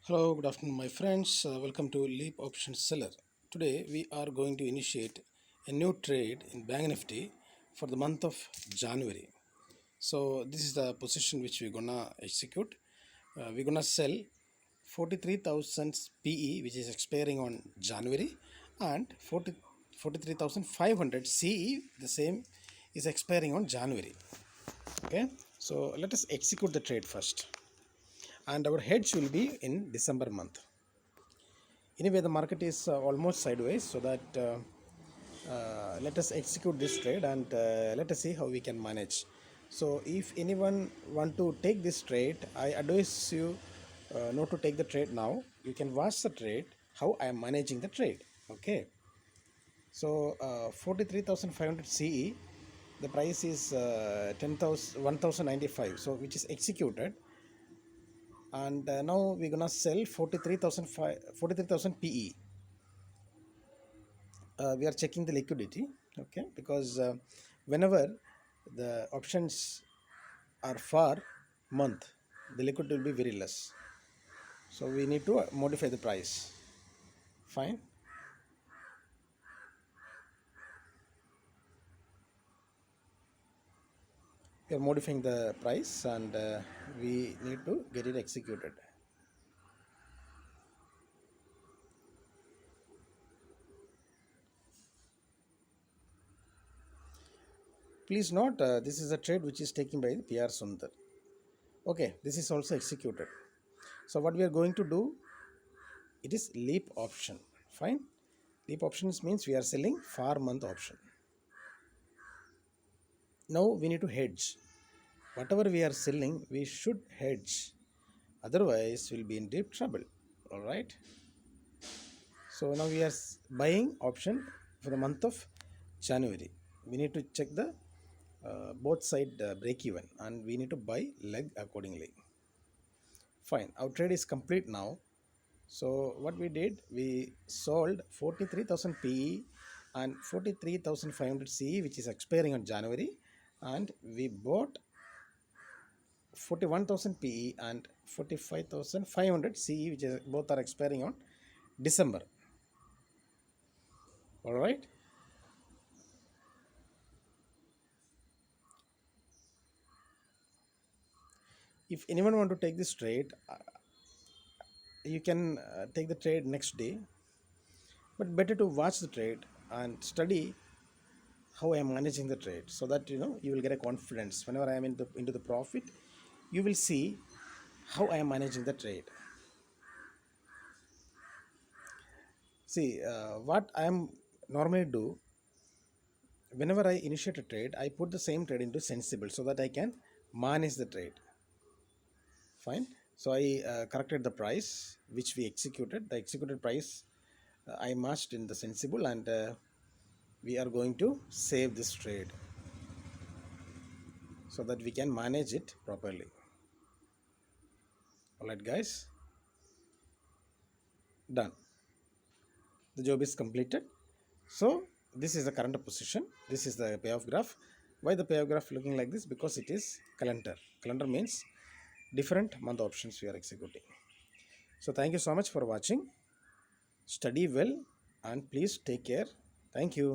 Hello, good afternoon, my friends. Welcome to Leap Option Seller. Today, we are going to initiate a new trade in Bank Nifty for the month of January. So, this is the position which we're gonna execute. We're gonna sell 43,000 PE, which is expiring on January, and 43,500 CE, the same, is expiring on January. Okay, so let us execute the trade first, and our hedge will be in December month. Anyway, the market is almost sideways, so that let us execute this trade, and let us see how we can manage. So if anyone want to take this trade, I advise you not to take the trade now. You can watch the trade, how I am managing the trade. Okay, so 43,500 CE, the price is 10,000 1,095, so which is executed. And now we're gonna sell 43,000 PE. We are checking the liquidity, okay, because whenever the options are for month, the liquid will be very less, so we need to modify the price. Fine, we are modifying the price, and we need to get it executed. Please note, this is a trade which is taken by the PR Sundar. Okay, this is also executed. So what we are going to do, it is leap option. Fine, leap options means we are selling for month option. Now we need to hedge. Whatever we are selling, we should hedge, otherwise we'll be in deep trouble. All right, so now we are buying option for the month of January. We need to check the both side break even, and we need to buy leg accordingly. Fine, our trade is complete now. So what we did, we sold 43,000 PE and 43,500 CE, which is expiring on January, and we bought 41,000 PE and 45,500 CE, which is both are expiring on December. All right. If anyone want to take this trade, you can take the trade next day, but better to watch the trade and study how I am managing the trade, so that you will get a confidence. Whenever I am into the profit, you will see how I am managing the trade. See, what I am normally do, whenever I initiate a trade, I put the same trade into sensible, so that I can manage the trade. Fine. So I corrected the price which we executed. The executed price I matched in the sensible, and we are going to save this trade so that we can manage it properly. All right, guys, done. The job is completed. So this is the current position. This is the payoff graph. Why the payoff graph looking like this? Because it is calendar. Calendar means different month options we are executing. So thank you so much for watching. Study well, and please take care. Thank you.